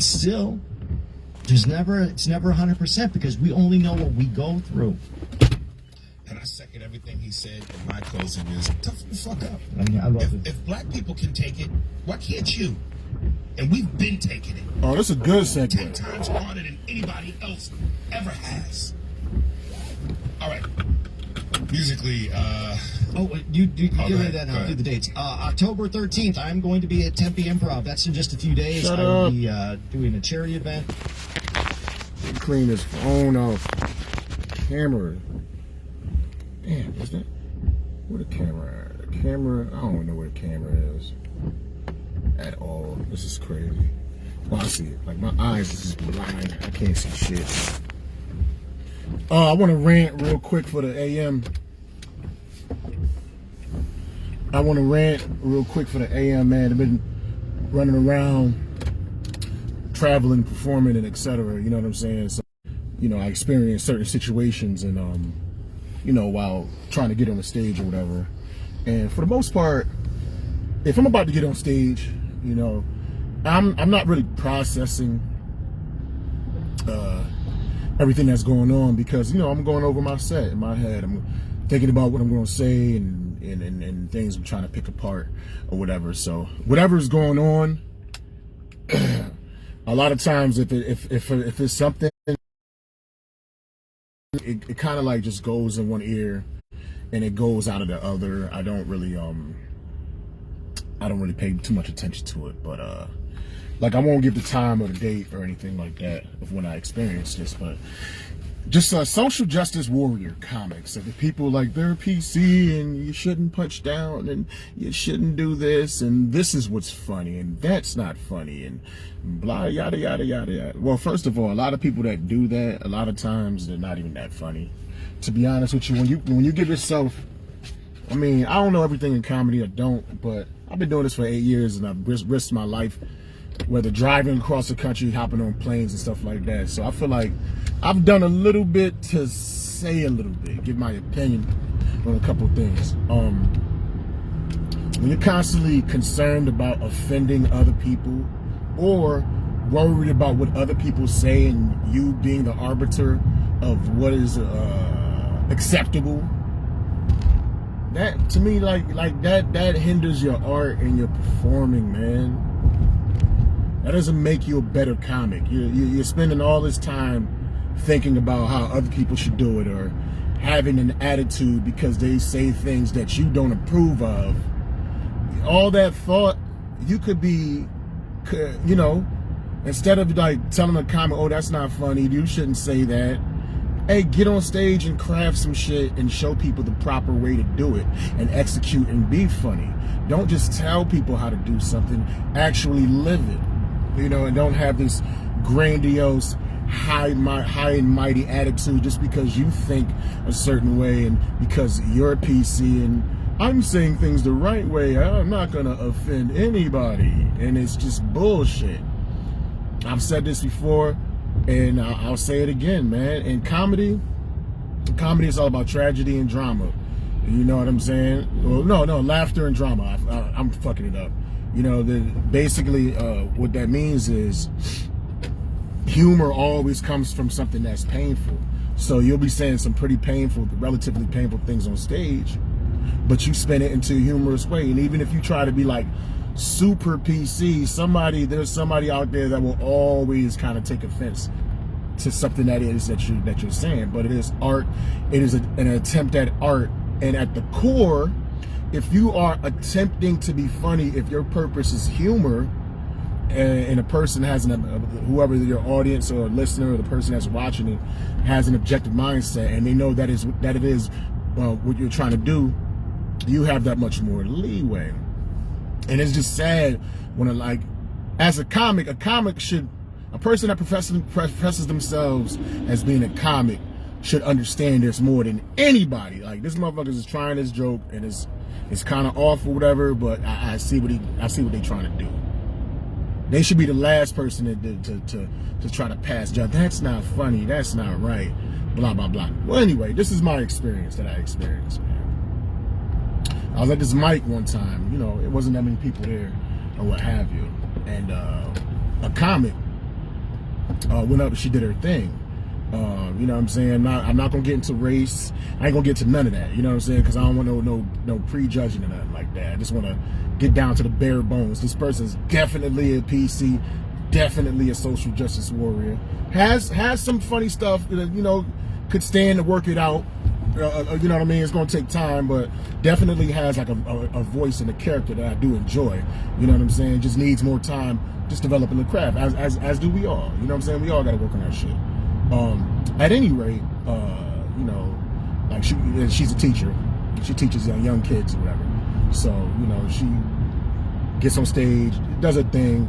And still, it's never 100% because we only know what we go through. And I second everything he said. And my closing is toughen the fuck up. I love it. If black people can take it, why can't you? And we've been taking it. Oh, that's a good segue. 10 times harder than anybody else ever has. All right. Musically, you give me that now. Do the dates. October 13th, I'm going to be at Tempe Improv. That's in just a few days. Shut I'll up. be doing a charity event. Clean his phone off. Camera. Damn, is that? Where the camera at? The camera, I don't know where the camera is. At all. This is crazy. Well, I see it. Like, my eyes is just blind. I can't see shit. I want to rant real quick for the AM. Man. I've been running around, traveling, performing, and etc. You know what I'm saying? So, you know, I experienced certain situations and, you know, while trying to get on the stage or whatever. And for the most part, if I'm about to get on stage, you know, I'm not really processing everything that's going on because, you know, I'm going over my set in my head. I'm thinking about what I'm going to say and things I'm trying to pick apart or whatever. So whatever's going on, a lot of times if it's something, it kind of like just goes in one ear and it goes out of the other. I don't really pay too much attention to it, but like I won't give the time or the date or anything like that of when I experienced this, but just social justice warrior comics. Like the people like they're PC and you shouldn't punch down and you shouldn't do this and this is what's funny and that's not funny and blah yada yada yada yada. Well, first of all, a lot of people that do that, a lot of times they're not even that funny. To be honest with you, when you give yourself, I mean, I don't know everything in comedy, I don't, but I've been doing this for 8 years and I've risked my life, whether driving across the country, hopping on planes and stuff like that. So I feel like I've done a little bit to say a little bit, give my opinion on a couple of things. When you're constantly concerned about offending other people or worried about what other people say and you being the arbiter of what is acceptable, that to me like that hinders your art and your performing, man. That doesn't make you a better comic. You're spending all this time thinking about how other people should do it or having an attitude because they say things that you don't approve of. All that thought, you could be, you know, instead of like telling a comic, oh, that's not funny, you shouldn't say that. Hey, get on stage and craft some shit and show people the proper way to do it and execute and be funny. Don't just tell people how to do something, actually live it. You know, and don't have this grandiose, high and mighty attitude just because you think a certain way and because you're a PC and I'm saying things the right way. I'm not gonna offend anybody, and it's just bullshit. I've said this before, and I'll say it again, man. In comedy is all about tragedy and drama. You know what I'm saying? Well, no, laughter and drama. I'm fucking it up. You know, basically what that means is humor always comes from something that's painful. So you'll be saying some pretty painful, relatively painful things on stage, but you spin it into a humorous way. And even if you try to be like super PC, there's somebody out there that will always kind of take offense to something that you're saying. But it is art. It is an attempt at art. And at the core, if you are attempting to be funny, if your purpose is humor, and a person has whoever your audience or listener or the person that's watching it has an objective mindset, and they know that it is what you're trying to do, you have that much more leeway. And it's just sad when, like, as a comic should, a person that professes themselves as being a comic should understand this more than anybody. Like, this motherfucker is trying this joke and it's kind of off or whatever, but I see what they're trying to do. They should be the last person to try to pass judge. That's not funny. That's not right. Blah, blah, blah. Well, anyway, this is my experience that I experienced, man. I was at this mic one time. You know, it wasn't that many people there or what have you. And a comic went up and she did her thing. You know what I'm saying? I'm not gonna get into race. I ain't gonna get to none of that. You know what I'm saying? Because I don't want no prejudging or nothing like that. I just want to get down to the bare bones. This person's definitely a PC, definitely a social justice warrior. Has some funny stuff that, you know, could stand to work it out. You know what I mean? It's gonna take time, but definitely has like a voice and a character that I do enjoy. You know what I'm saying? Just needs more time just developing the craft, as do we all. You know what I'm saying? We all gotta work on that shit. At any rate, you know, like she's a teacher. She teaches young kids or whatever. So, you know, she gets on stage, does her thing.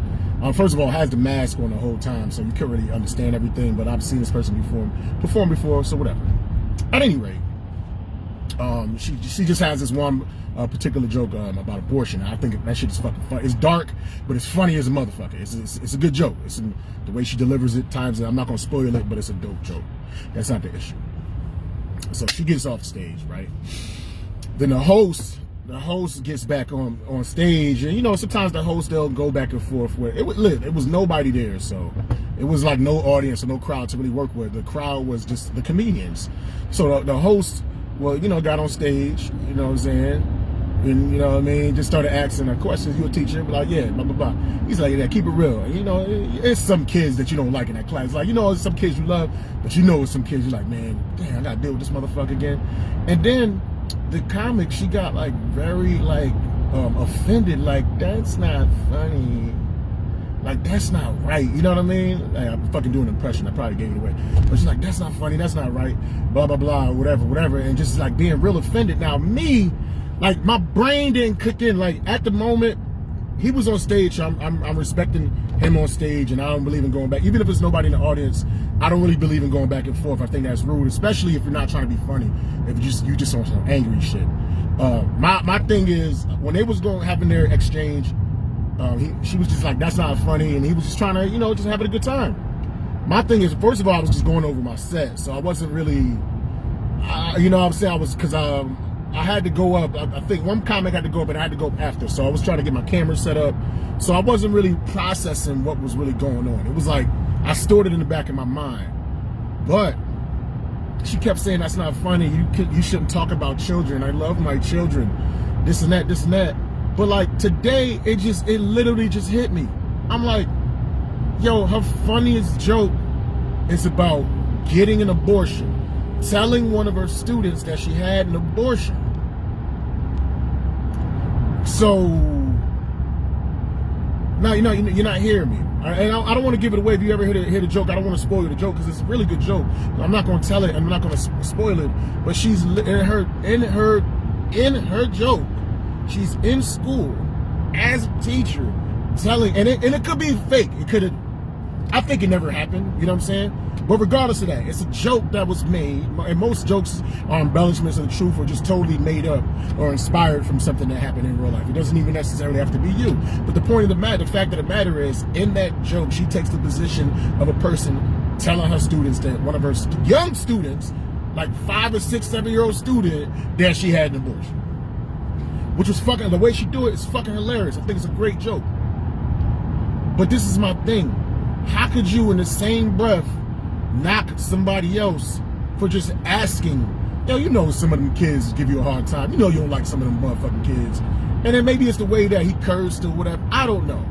First of all, has the mask on the whole time, so you can't really understand everything. But I've seen this person perform before, so whatever. At any rate, she just has this one particular joke about abortion. I think that shit is fucking funny. It's dark, but it's funny as a motherfucker. It's a good joke. It's the way she delivers it. Times I'm not gonna spoil it, but it's a dope joke. That's not the issue. So she gets off the stage, right? Then the host gets back on stage, and you know sometimes the host, they'll go back and forth with it. It was nobody there, so it was like no audience or no crowd to really work with. The crowd was just the comedians. So the host, well, you know, got on stage, you know what I'm saying, and you know what I mean, just started asking her questions. You a teacher? Be like, yeah, blah blah blah. He's like, yeah, keep it real. And, you know, it's some kids that you don't like in that class. Like, you know, some kids you love, but you know, it's some kids you're like, man, damn, I gotta deal with this motherfucker again. And then the comic, she got like very like offended, like that's not funny, like that's not right, you know what I mean? Like, I'm fucking doing an impression, I probably gave it away, but she's like, that's not funny, that's not right, blah blah blah, whatever, and just like being real offended. Now me, like my brain didn't kick in. Like at the moment he was on stage, so I'm respecting him on stage, and I don't believe in going back, even if there's nobody in the audience. I don't really believe in going back and forth. I think that's rude, especially if you're not trying to be funny. If you just on some angry shit. My thing is, when they was having their exchange, she was just like, that's not funny, and he was just trying to, you know, just having a good time. My thing is, first of all, I was just going over my set, so I wasn't really, you know what I'm saying, because I had to go up. I think one comic had to go up, and I had to go up after, so I was trying to get my camera set up, so I wasn't really processing what was really going on. It was like I stored it in the back of my mind, but she kept saying that's not funny. You shouldn't talk about children. I love my children. This and that. But like today, it literally just hit me. I'm like, yo, her funniest joke is about getting an abortion, telling one of her students that she had an abortion. So now you're not hearing me. And I don't want to give it away. If you ever hear the joke, I don't want to spoil the joke because it's a really good joke. I'm not going to tell it. I'm not going to spoil it. But she's in her joke. She's in school as a teacher, telling, and it could be fake. It could have. I think it never happened. You know what I'm saying? But regardless of that, it's a joke that was made. And most jokes are embellishments of the truth or just totally made up or inspired from something that happened in real life. It doesn't even necessarily have to be you. But the fact of the matter is, in that joke, she takes the position of a person telling her students that one of her young students, like 5 or 6, 7-year-old student, that she had an abortion. Which was fucking, the way she do it is fucking hilarious. I think it's a great joke. But this is my thing. How could you, in the same breath, knock somebody else for just asking? Yo, you know some of them kids give you a hard time. You know you don't like some of them motherfucking kids. And then maybe it's the way that he cursed or whatever. I don't know.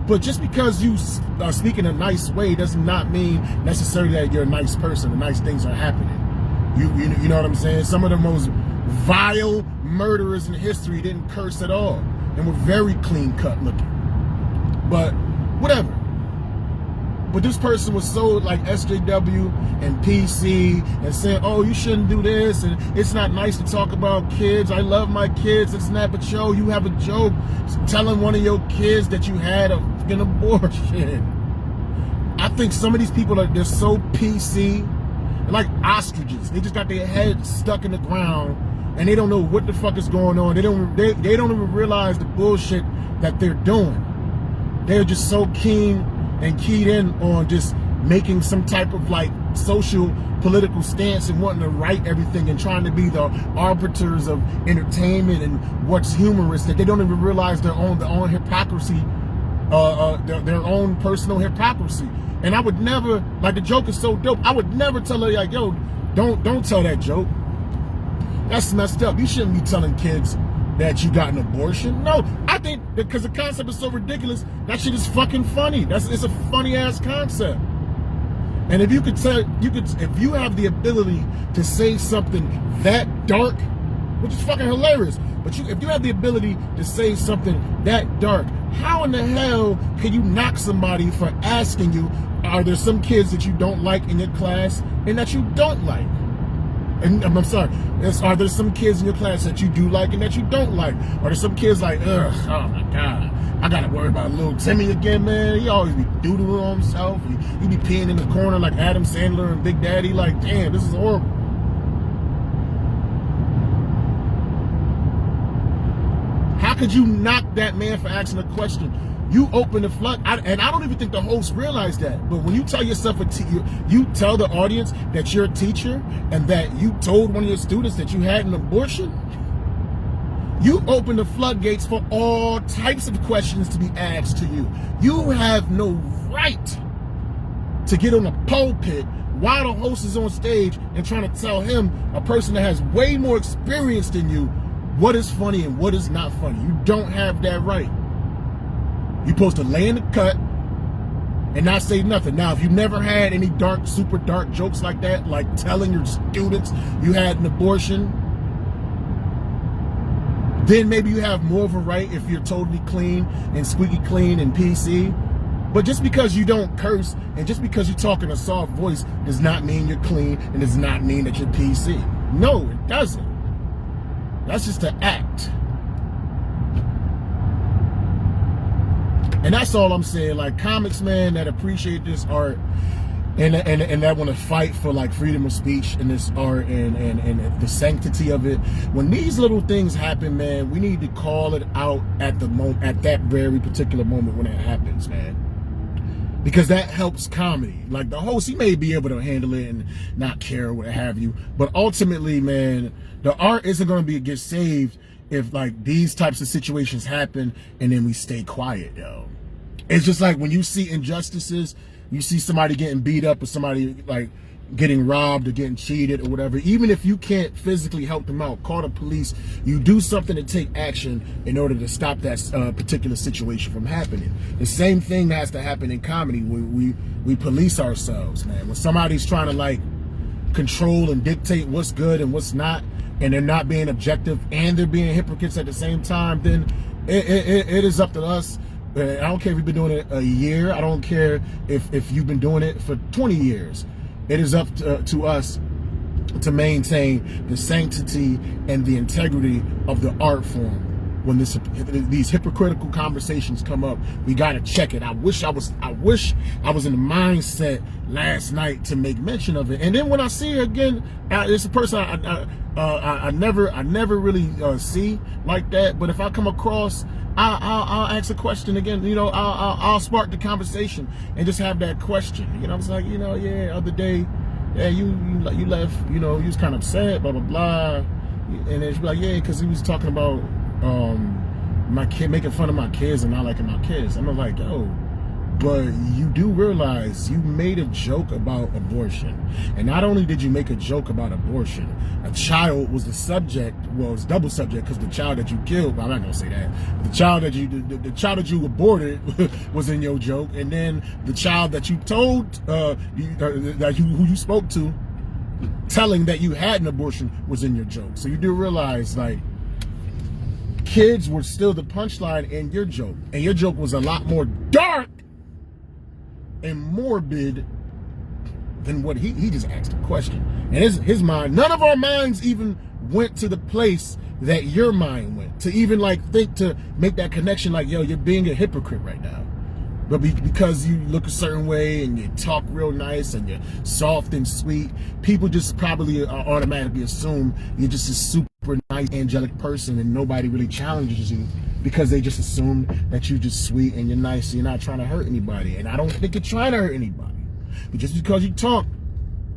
But just because you are speaking a nice way does not mean necessarily that you're a nice person. The nice things are happening. You know what I'm saying? Some of the most vile murderers in history didn't curse at all and were very clean cut looking. But whatever. But this person was so like SJW and PC and saying, oh, you shouldn't do this, and it's not nice to talk about kids. I love my kids. It's not, but yo, you have a joke telling one of your kids that you had an abortion. I think some of these people they're so PC, they're like ostriches. They just got their head stuck in the ground and they don't know what the fuck is going on. They don't even realize the bullshit that they're doing. They're just so keen and keyed in on just making some type of like social political stance and wanting to right everything and trying to be the arbiters of entertainment and what's humorous, that they don't even realize their own hypocrisy, their own personal hypocrisy. And I would never, like, the joke is so dope. I would never tell her, like, yo, don't tell that joke. That's messed up. You shouldn't be telling kids that you got an abortion. No, I think because the concept is so ridiculous, that shit is fucking funny. It's a funny ass concept. And if you could if you have the ability to say something that dark, which is fucking hilarious, but if you have the ability to say something that dark, how in the hell can you knock somebody for asking you, are there some kids that you don't like in your class and that you don't like? And I'm sorry, are there some kids in your class that you do like and that you don't like? Are there some kids like, ugh, oh my God, I gotta worry about little Timmy again, man. He always be doodling on himself. He be peeing in the corner like Adam Sandler and Big Daddy. Like, damn, this is horrible. How could you knock that man for asking a question? You open the flood, and I don't even think the hosts realize that. But when you tell yourself you tell the audience that you're a teacher and that you told one of your students that you had an abortion, you open the floodgates for all types of questions to be asked to you. You have no right to get on a pulpit while the host is on stage and trying to tell him, a person that has way more experience than you, what is funny and what is not funny. You don't have that right. You're supposed to lay in the cut and not say nothing. Now, if you never had any dark, super dark jokes like that, like telling your students you had an abortion, then maybe you have more of a right if you're totally clean and squeaky clean and PC. But just because you don't curse and just because you talk in a soft voice does not mean you're clean and does not mean that you're PC. No, it doesn't. That's just an act. And that's all I'm saying. Like, comics, man, that appreciate this art and that want to fight for like freedom of speech in this art and the sanctity of it. When these little things happen, man, we need to call it out at that very particular moment when it happens, man. Because that helps comedy. Like, the host, he may be able to handle it and not care, what have you. But ultimately, man, the art isn't going to get saved if like these types of situations happen and then we stay quiet, yo. It's just like when you see injustices, you see somebody getting beat up or somebody like getting robbed or getting cheated or whatever, even if you can't physically help them out, call the police, you do something to take action in order to stop that particular situation from happening. The same thing has to happen in comedy. We police ourselves, man. When somebody's trying to like control and dictate what's good and what's not, and they're not being objective and they're being hypocrites at the same time, then it is up to us. I don't care if you've been doing it a year. I don't care if you've been doing it for 20 years. It is up to us to maintain the sanctity and the integrity of the art form. When these hypocritical conversations come up, we gotta check it. I wish I was in the mindset last night to make mention of it. And then when I see her again, it's a person I never really see like that. But if I come across, I'll ask a question again. You know, I'll spark the conversation and just have that question. You know, I was like, you know, yeah, other day, yeah, you left. You know, you was kind of upset, blah blah blah. And then she'd be like, yeah, because he was talking about my kid, making fun of my kids and not liking my kids. I'm like, yo, but you do realize you made a joke about abortion. And not only did you make a joke about abortion, a child was the subject. Well, it's double subject because the child that you killed, well, I'm not gonna say that. The child that you aborted was in your joke, and then the child that you told who you spoke to, telling that you had an abortion, was in your joke. So you do realize, like, kids were still the punchline in your joke, and your joke was a lot more dark and morbid than what he just asked a question. And his mind, none of our minds even went to the place that your mind went to even like think to make that connection. Like, yo, you're being a hypocrite right now. But because you look a certain way and you talk real nice and you're soft and sweet, people just probably automatically assume you're just a super nice, angelic person, and nobody really challenges you because they just assume that you're just sweet and you're nice and you're not trying to hurt anybody. And I don't think you're trying to hurt anybody. But just because you talk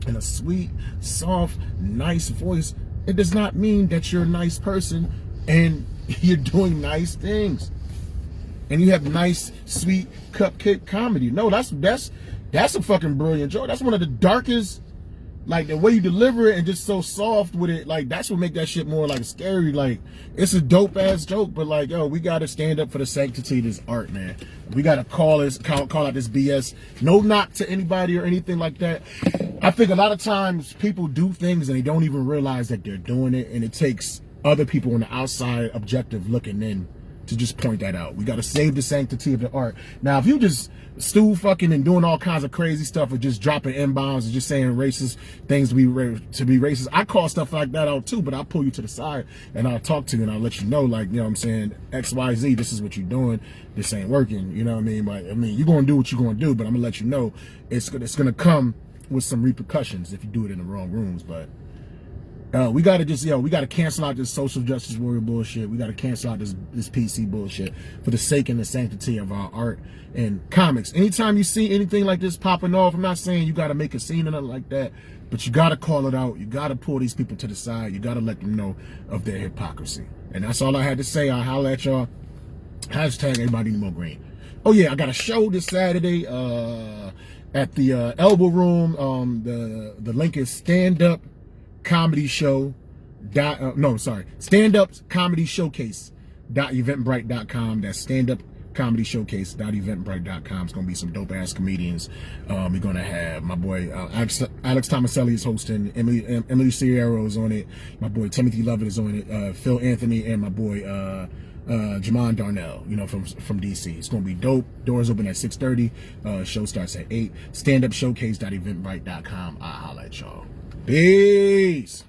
in a sweet, soft, nice voice, it does not mean that you're a nice person and you're doing nice things. and you have nice, sweet cupcake comedy. No, that's a fucking brilliant joke. That's one of the darkest. Like, the way you deliver it and just so soft with it, like, that's what make that shit more, like, scary. Like, it's a dope-ass joke, but, like, yo, we gotta stand up for the sanctity of this art, man. We gotta call out this BS. No knock to anybody or anything like that. I think a lot of times people do things and they don't even realize that they're doing it, and it takes other people on the outside objective looking in to just point that out. We gotta save the sanctity of the art. Now, if you just stool fucking and doing all kinds of crazy stuff or just dropping M-bombs and just saying racist things to be racist, I call stuff like that out too, but I'll pull you to the side and I'll talk to you and I'll let you know, like, you know what I'm saying, XYZ, this is what you're doing, this ain't working, you know what I mean? Like, I mean, you're gonna do what you're gonna do, but I'm gonna let you know it's gonna come with some repercussions if you do it in the wrong rooms. But we gotta cancel out this social justice warrior bullshit. We gotta cancel out this PC bullshit for the sake and the sanctity of our art and comics. Anytime you see anything like this popping off, I'm not saying you gotta make a scene or nothing like that, but you gotta call it out. You gotta pull these people to the side. You gotta let them know of their hypocrisy. And that's all I had to say. I'll holler at y'all. Hashtag everybody need more green. Oh yeah, I got a show this Saturday at the Elbow Room. The link is Stand Up Comedy Show. Stand Up Comedy Showcase.eventbrite.com. That's Stand Up Comedy Showcase.eventbrite.com. It's gonna be some dope ass comedians. We're gonna have my boy Alex Tomaselli is hosting. Emily Sierra is on it. My boy Timothy Lovett is on it. Phil Anthony and my boy Jamon Darnell, you know, from DC. It's gonna be dope. Doors open at 6:30. Show starts at 8. Standupshowcase.eventbrite.com. I'll holla at y'all. Peace.